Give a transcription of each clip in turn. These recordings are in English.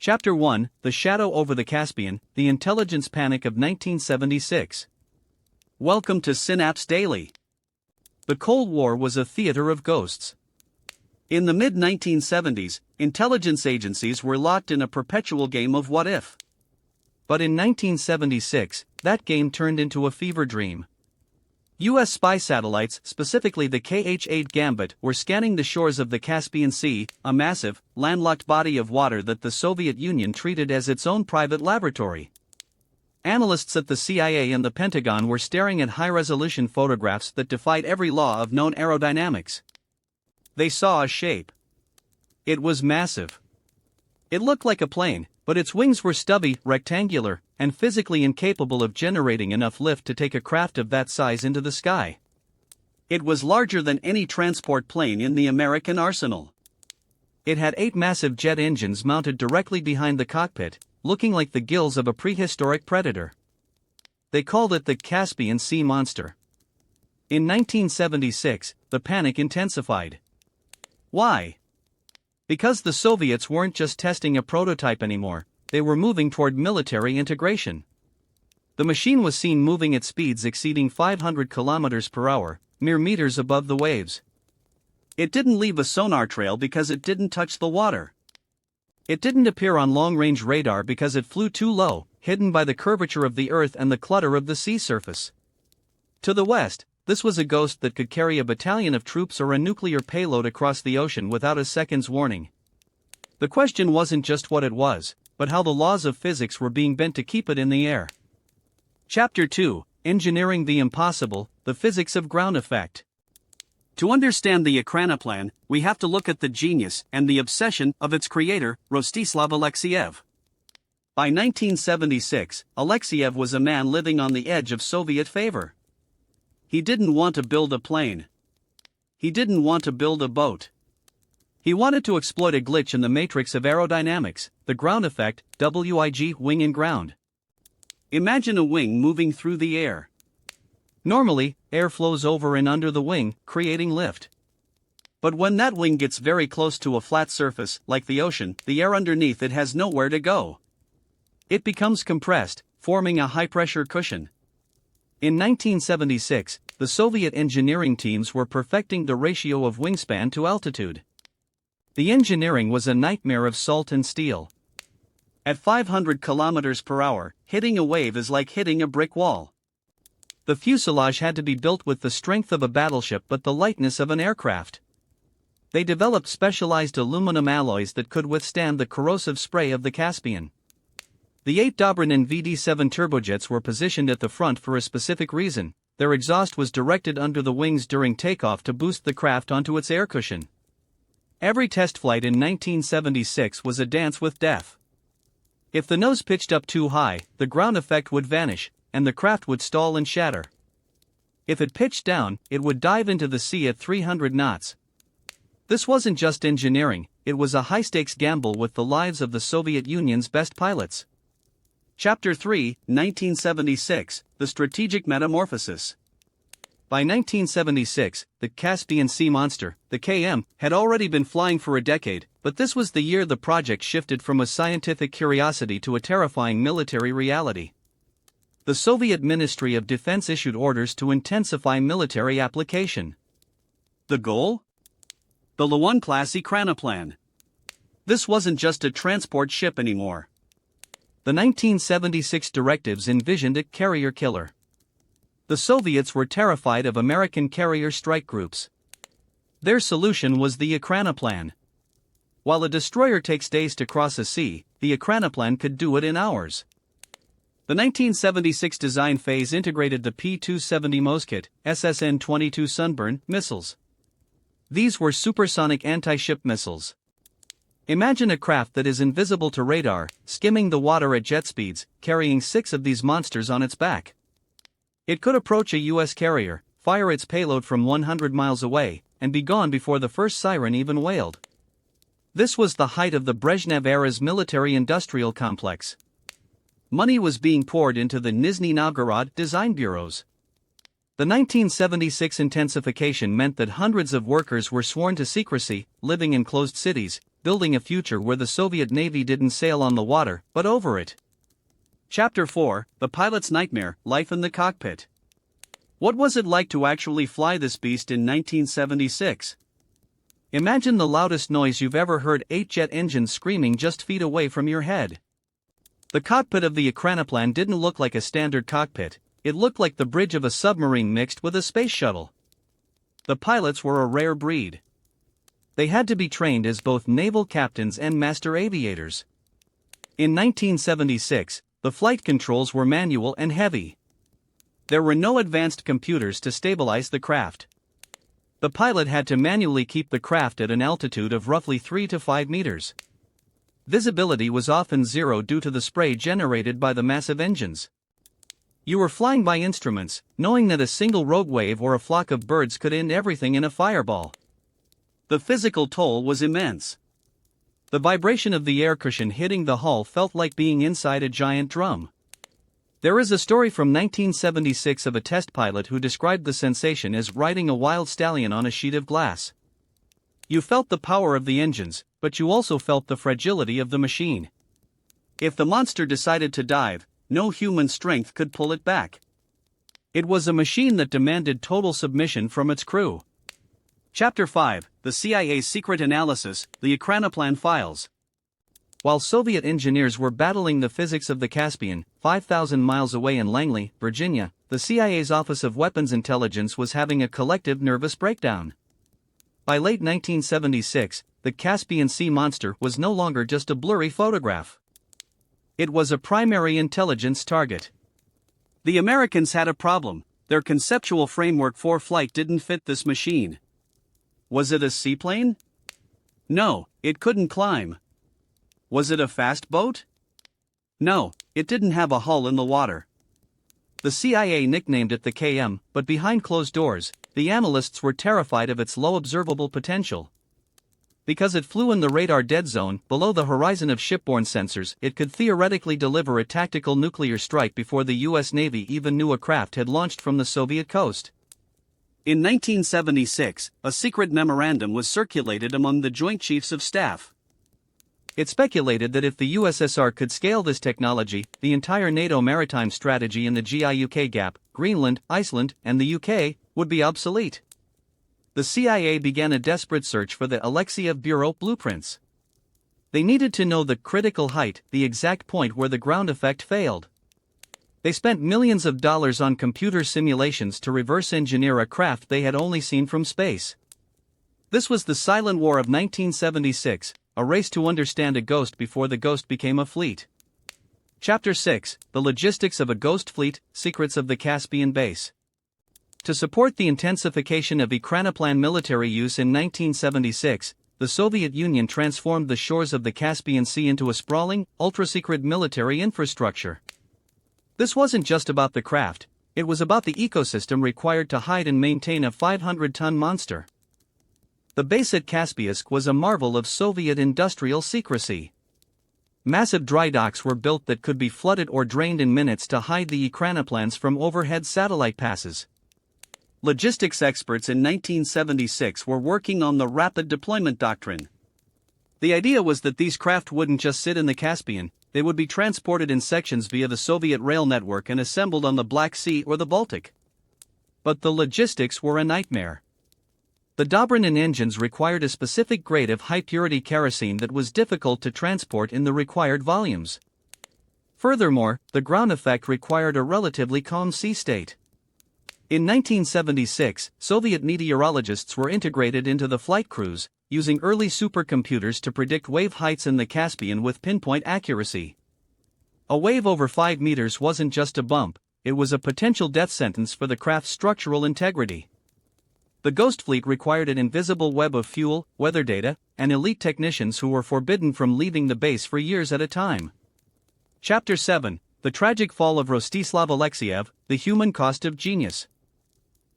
Chapter 1, The Shadow over the Caspian, The Intelligence Panic of 1976. Welcome to Synapse Daily. The Cold War was a theater of ghosts. In the mid-1970s, intelligence agencies were locked in a perpetual game of what if. But in 1976, that game turned into a fever dream. U.S. spy satellites, specifically the KH-8 Gambit, were scanning the shores of the Caspian Sea, a massive, landlocked body of water that the Soviet Union treated as its own private laboratory. Analysts at the CIA and the Pentagon were staring at high-resolution photographs that defied every law of known aerodynamics. They saw a shape. It was massive. It looked like a plane, but its wings were stubby, rectangular, and physically incapable of generating enough lift to take a craft of that size into the sky. It was larger than any transport plane in the American arsenal. It had 8 massive jet engines mounted directly behind the cockpit, looking like the gills of a prehistoric predator. They called it the Caspian Sea monster. In 1976, the panic intensified. Why? Because the Soviets weren't just testing a prototype anymore, they were moving toward military integration. The machine was seen moving at speeds exceeding 500 kilometers per hour, mere meters above the waves. It didn't leave a sonar trail because it didn't touch the water. It didn't appear on long-range radar because it flew too low, hidden by the curvature of the Earth and the clutter of the sea surface. To the west, this was a ghost that could carry a battalion of troops or a nuclear payload across the ocean without a second's warning. The question wasn't just what it was, but how the laws of physics were being bent to keep it in the air. Chapter 2, Engineering the Impossible, The Physics of Ground Effect. To understand the Ekranoplan, we have to look at the genius and the obsession of its creator, Rostislav Alexeyev. By 1976, Alexeyev was a man living on the edge of Soviet favor. He didn't want to build a plane. He didn't want to build a boat. He wanted to exploit a glitch in the matrix of aerodynamics, the ground effect, WIG, wing and ground. Imagine a wing moving through the air. Normally, air flows over and under the wing, creating lift. But when that wing gets very close to a flat surface, like the ocean, the air underneath it has nowhere to go. It becomes compressed, forming a high-pressure cushion. In 1976, the Soviet engineering teams were perfecting the ratio of wingspan to altitude. The engineering was a nightmare of salt and steel. At 500 kilometers per hour, hitting a wave is like hitting a brick wall. The fuselage had to be built with the strength of a battleship but the lightness of an aircraft. They developed specialized aluminum alloys that could withstand the corrosive spray of the Caspian. The 8 Doctrine and VD-7 turbojets were positioned at the front for a specific reason. Their exhaust was directed under the wings during takeoff to boost the craft onto its air cushion. Every test flight in 1976 was a dance with death. If the nose pitched up too high, the ground effect would vanish, and the craft would stall and shatter. If it pitched down, it would dive into the sea at 300 knots. This wasn't just engineering, it was a high-stakes gamble with the lives of the Soviet Union's best pilots. Chapter 3, 1976, The Strategic Metamorphosis. By 1976, the Caspian Sea monster, the KM, had already been flying for a decade, but this was the year the project shifted from a scientific curiosity to a terrifying military reality. The Soviet Ministry of Defense issued orders to intensify military application. The goal? The Lun-class Ekranoplan. This wasn't just a transport ship anymore. The 1976 directives envisioned a carrier killer. The Soviets were terrified of American carrier strike groups. Their solution was the Ekranoplan. While a destroyer takes days to cross a sea, the Ekranoplan could do it in hours. The 1976 design phase integrated the P-270 Moskit, SSN-22 Sunburn, missiles. These were supersonic anti-ship missiles. Imagine a craft that is invisible to radar, skimming the water at jet speeds, carrying 6 of these monsters on its back. It could approach a U.S. carrier, fire its payload from 100 miles away, and be gone before the first siren even wailed. This was the height of the Brezhnev-era's military-industrial complex. Money was being poured into the Nizhny Novgorod design bureaus. The 1976 intensification meant that hundreds of workers were sworn to secrecy, living in closed cities, building a future where the Soviet Navy didn't sail on the water, but over it. Chapter 4, The Pilot's Nightmare, Life in the Cockpit. What was it like to actually fly this beast in 1976? Imagine the loudest noise you've ever heard, 8 jet engines screaming just feet away from your head. The cockpit of the Ekranoplan didn't look like a standard cockpit, it looked like the bridge of a submarine mixed with a space shuttle. The pilots were a rare breed. They had to be trained as both naval captains and master aviators. In 1976, the flight controls were manual and heavy. There were no advanced computers to stabilize the craft. The pilot had to manually keep the craft at an altitude of roughly 3 to 5 meters. Visibility was often zero due to the spray generated by the massive engines. You were flying by instruments, knowing that a single rogue wave or a flock of birds could end everything in a fireball. The physical toll was immense. The vibration of the air cushion hitting the hull felt like being inside a giant drum. There is a story from 1976 of a test pilot who described the sensation as riding a wild stallion on a sheet of glass. You felt the power of the engines, but you also felt the fragility of the machine. If the monster decided to dive, no human strength could pull it back. It was a machine that demanded total submission from its crew. Chapter 5, The CIA's Secret Analysis, The Ekranoplan Files. While Soviet engineers were battling the physics of the Caspian, 5,000 miles away in Langley, Virginia, the CIA's Office of Weapons Intelligence was having a collective nervous breakdown. By late 1976, the Caspian Sea monster was no longer just a blurry photograph. It was a primary intelligence target. The Americans had a problem. Their conceptual framework for flight didn't fit this machine. Was it a seaplane? No, it couldn't climb. Was it a fast boat? No, it didn't have a hull in the water. The CIA nicknamed it the KM, but behind closed doors, the analysts were terrified of its low observable potential. Because it flew in the radar dead zone, below the horizon of shipborne sensors, it could theoretically deliver a tactical nuclear strike before the US Navy even knew a craft had launched from the Soviet coast. In 1976, a secret memorandum was circulated among the Joint Chiefs of Staff. It speculated that if the USSR could scale this technology, the entire NATO maritime strategy in the GIUK gap, Greenland, Iceland, and the UK, would be obsolete. The CIA began a desperate search for the Alexeyev Bureau blueprints. They needed to know the critical height, the exact point where the ground effect failed. They spent millions of dollars on computer simulations to reverse engineer a craft they had only seen from space. This was the silent war of 1976, a race to understand a ghost before the ghost became a fleet. Chapter 6, The Logistics of a Ghost Fleet, Secrets of the Caspian Base. To support the intensification of Ekranoplan military use in 1976, the Soviet Union transformed the shores of the Caspian Sea into a sprawling, ultra-secret military infrastructure. This wasn't just about the craft, it was about the ecosystem required to hide and maintain a 500-ton monster. The base at Caspiask was a marvel of Soviet industrial secrecy. Massive dry docks were built that could be flooded or drained in minutes to hide the Ekranoplans from overhead satellite passes. Logistics experts in 1976 were working on the Rapid Deployment Doctrine. The idea was that these craft wouldn't just sit in the Caspian, they would be transported in sections via the Soviet rail network and assembled on the Black Sea or the Baltic. But the logistics were a nightmare. The Doctrine engines required a specific grade of high-purity kerosene that was difficult to transport in the required volumes. Furthermore, the ground effect required a relatively calm sea state. In 1976, Soviet meteorologists were integrated into the flight crews, using early supercomputers to predict wave heights in the Caspian with pinpoint accuracy. A wave over 5 meters wasn't just a bump, it was a potential death sentence for the craft's structural integrity. The Ghost Fleet required an invisible web of fuel, weather data, and elite technicians who were forbidden from leaving the base for years at a time. Chapter 7, The Tragic Fall of Rostislav Alexeyev, The Human Cost of Genius.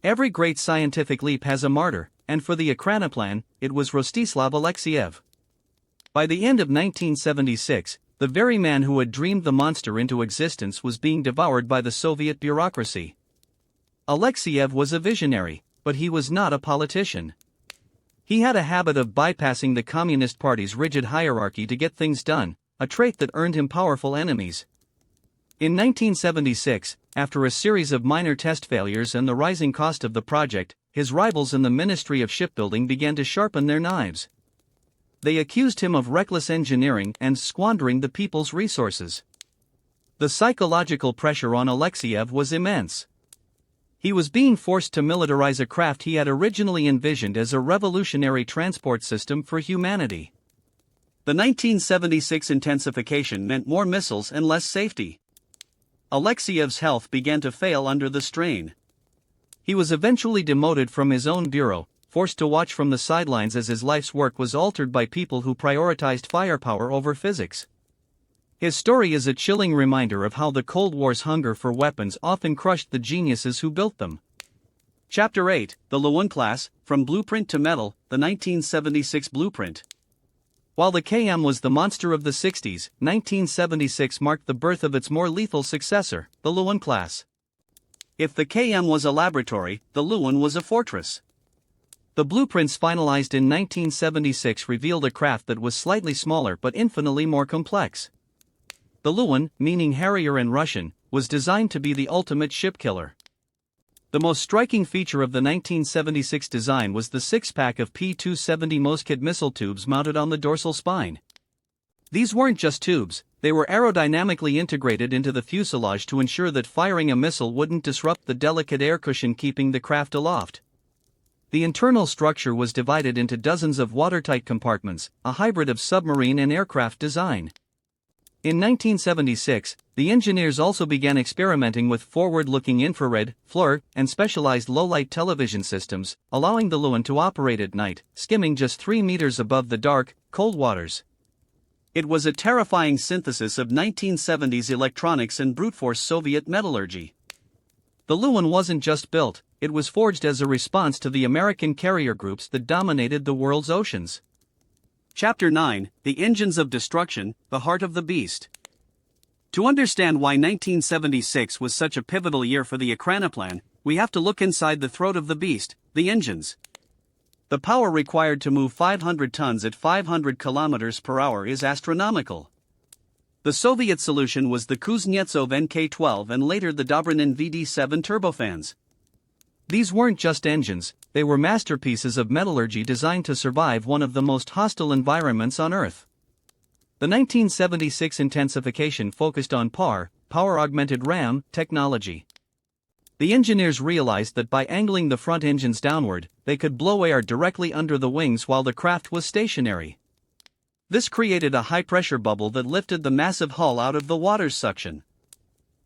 Every great scientific leap has a martyr, and for the Ekranoplan, it was Rostislav Alexeyev. By the end of 1976, the very man who had dreamed the monster into existence was being devoured by the Soviet bureaucracy. Alexeyev was a visionary, but he was not a politician. He had a habit of bypassing the Communist Party's rigid hierarchy to get things done, a trait that earned him powerful enemies. In 1976, after a series of minor test failures and the rising cost of the project, his rivals in the Ministry of Shipbuilding began to sharpen their knives. They accused him of reckless engineering and squandering the people's resources. The psychological pressure on Alexeyev was immense. He was being forced to militarize a craft he had originally envisioned as a revolutionary transport system for humanity. The 1976 intensification meant more missiles and less safety. Alexeyev's health began to fail under the strain. He was eventually demoted from his own bureau, forced to watch from the sidelines as his life's work was altered by people who prioritized firepower over physics. His story is a chilling reminder of how the Cold War's hunger for weapons often crushed the geniuses who built them. Chapter 8, The Lun-class, From Blueprint to Metal, the 1976 Blueprint. While the KM was the monster of the 60s, 1976 marked the birth of its more lethal successor, the Lun-class. If the KM was a laboratory, the Lun was a fortress. The blueprints finalized in 1976 revealed a craft that was slightly smaller but infinitely more complex. The Lun, meaning Harrier in Russian, was designed to be the ultimate ship killer. The most striking feature of the 1976 design was the six-pack of P-270 Moskit missile tubes mounted on the dorsal spine. These weren't just tubes, they were aerodynamically integrated into the fuselage to ensure that firing a missile wouldn't disrupt the delicate air cushion keeping the craft aloft. The internal structure was divided into dozens of watertight compartments, a hybrid of submarine and aircraft design. In 1976, the engineers also began experimenting with forward-looking infrared, FLIR, and specialized low-light television systems, allowing the Lun to operate at night, skimming just 3 meters above the dark, cold waters. It was a terrifying synthesis of 1970s electronics and brute-force Soviet metallurgy. The Lun wasn't just built, it was forged as a response to the American carrier groups that dominated the world's oceans. Chapter 9, The Engines of Destruction, The Heart of the Beast. To understand why 1976 was such a pivotal year for the Ekranoplan, we have to look inside the throat of the beast, the engines. The power required to move 500 tons at 500 kilometers per hour is astronomical. The Soviet solution was the Kuznetsov NK-12 and later the Doctrine VD7 turbofans. These weren't just engines, they were masterpieces of metallurgy designed to survive one of the most hostile environments on Earth. The 1976 intensification focused on PAR, power-augmented ram, technology. The engineers realized that by angling the front engines downward, they could blow air directly under the wings while the craft was stationary. This created a high-pressure bubble that lifted the massive hull out of the water's suction.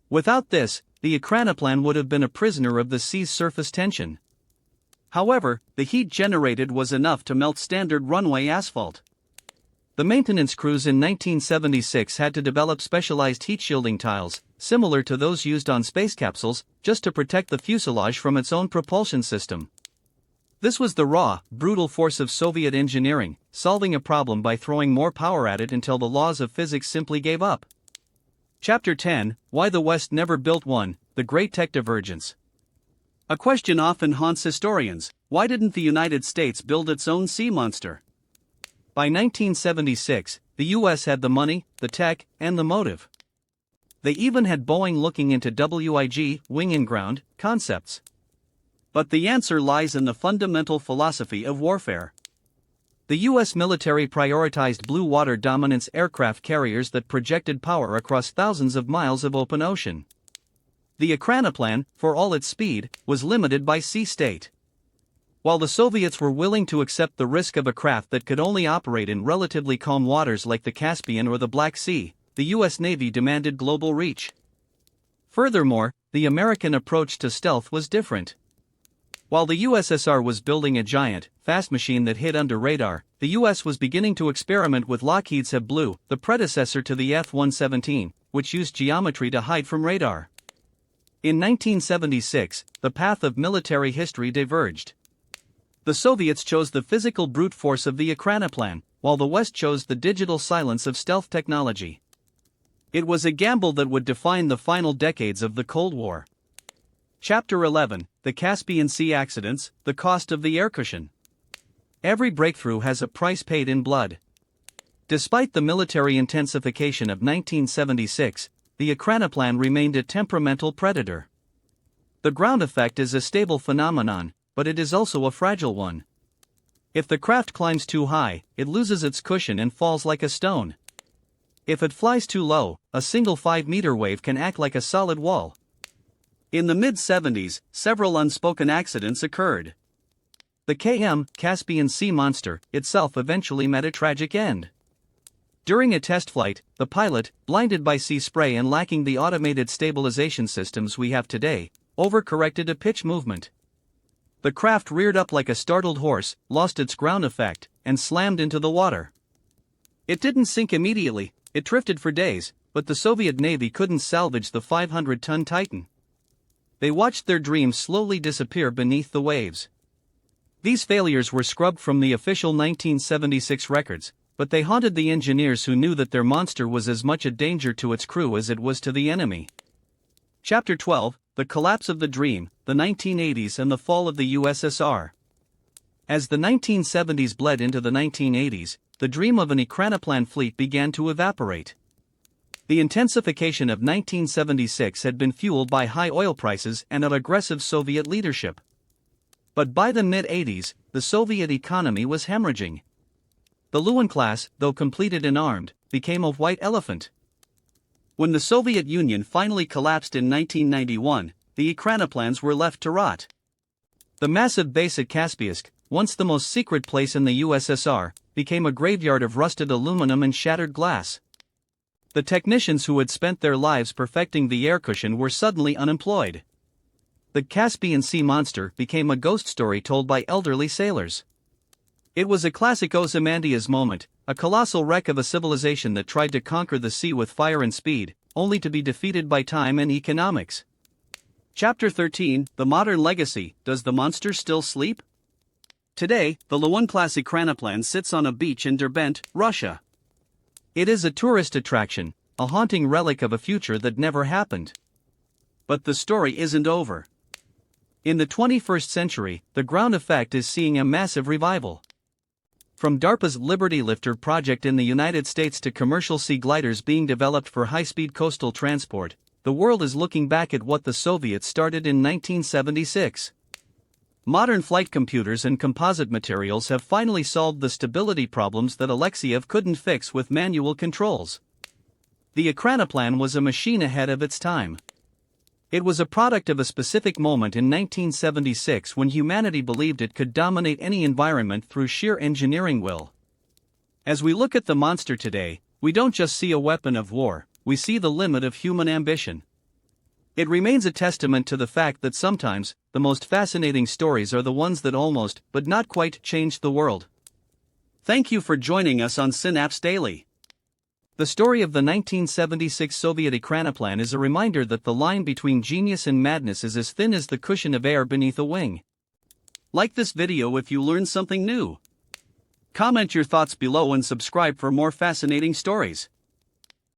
Without this, the Ekranoplan would have been a prisoner of the sea's surface tension. However, the heat generated was enough to melt standard runway asphalt. The maintenance crews in 1976 had to develop specialized heat shielding tiles, similar to those used on space capsules, just to protect the fuselage from its own propulsion system. This was the raw, brutal force of Soviet engineering, solving a problem by throwing more power at it until the laws of physics simply gave up. Chapter 10, Why the West Never Built One, The Great Tech Divergence. A question often haunts historians: why didn't the United States build its own sea monster? By 1976, the US had the money, the tech, and the motive. They even had Boeing looking into WIG, wing and ground, concepts. But the answer lies in the fundamental philosophy of warfare. The US military prioritized blue water dominance aircraft carriers that projected power across thousands of miles of open ocean. The Ekranoplan, for all its speed, was limited by sea state. While the Soviets were willing to accept the risk of a craft that could only operate in relatively calm waters like the Caspian or the Black Sea, the US Navy demanded global reach. Furthermore, the American approach to stealth was different. While the USSR was building a giant, fast machine that hid under radar, the US was beginning to experiment with Lockheed's Saab Blue, the predecessor to the F-117, which used geometry to hide from radar. In 1976, the path of military history diverged. The Soviets chose the physical brute force of the Ekranoplan, while the West chose the digital silence of stealth technology. It was a gamble that would define the final decades of the Cold War. Chapter 11, The Caspian Sea Accidents, The Cost of the Air Cushion. every breakthrough has a price paid in blood. Despite the military intensification of 1976, the Ekranoplan remained a temperamental predator. The ground effect is a stable phenomenon, but it is also a fragile one. If the craft climbs too high, it loses its cushion and falls like a stone. If it flies too low, a single 5-meter wave can act like a solid wall. In the mid-70s, several unspoken accidents occurred. The Caspian Sea monster itself eventually met a tragic end. During a test flight, the pilot, blinded by sea spray and lacking the automated stabilization systems we have today, overcorrected a pitch movement. The craft reared up like a startled horse, lost its ground effect, and slammed into the water. It didn't sink immediately, it drifted for days, but the Soviet Navy couldn't salvage the 500-ton Titan. They watched their dreams slowly disappear beneath the waves. These failures were scrubbed from the official 1976 records, but they haunted the engineers who knew that their monster was as much a danger to its crew as it was to the enemy. Chapter 12, The Collapse of the Dream, the 1980s and the Fall of the USSR. As the 1970s bled into the 1980s, the dream of an Ekranoplan fleet began to evaporate. The intensification of 1976 had been fueled by high oil prices and an aggressive Soviet leadership. But by the mid-80s, the Soviet economy was hemorrhaging. The Lun-class, though completed and armed, became a white elephant. When the Soviet Union finally collapsed in 1991, the Ekranoplans were left to rot. The massive base at Caspian Sea, once the most secret place in the USSR, became a graveyard of rusted aluminum and shattered glass. The technicians who had spent their lives perfecting the air cushion were suddenly unemployed. The Caspian Sea monster became a ghost story told by elderly sailors. It was a classic Ozymandias moment, a colossal wreck of a civilization that tried to conquer the sea with fire and speed, only to be defeated by time and economics. Chapter 13, The Modern Legacy, Does the Monster Still Sleep? Today, the Lun-class Ekranoplan sits on a beach in Derbent, Russia. It is a tourist attraction, a haunting relic of a future that never happened. But the story isn't over. In the 21st century, the ground effect is seeing a massive revival. From DARPA's Liberty Lifter project in the United States to commercial sea gliders being developed for high-speed coastal transport, the world is looking back at what the Soviets started in 1976. Modern flight computers and composite materials have finally solved the stability problems that Alexeyev couldn't fix with manual controls. The Ekranoplan was a machine ahead of its time. It was a product of a specific moment in 1976 when humanity believed it could dominate any environment through sheer engineering will. As we look at the monster today, we don't just see a weapon of war, we see the limit of human ambition. It remains a testament to the fact that sometimes, the most fascinating stories are the ones that almost, but not quite, changed the world. Thank you for joining us on Synapse Daily. The story of the 1976 Soviet Ekranoplan is a reminder that the line between genius and madness is as thin as the cushion of air beneath a wing. Like this video if you learned something new. Comment your thoughts below and subscribe for more fascinating stories.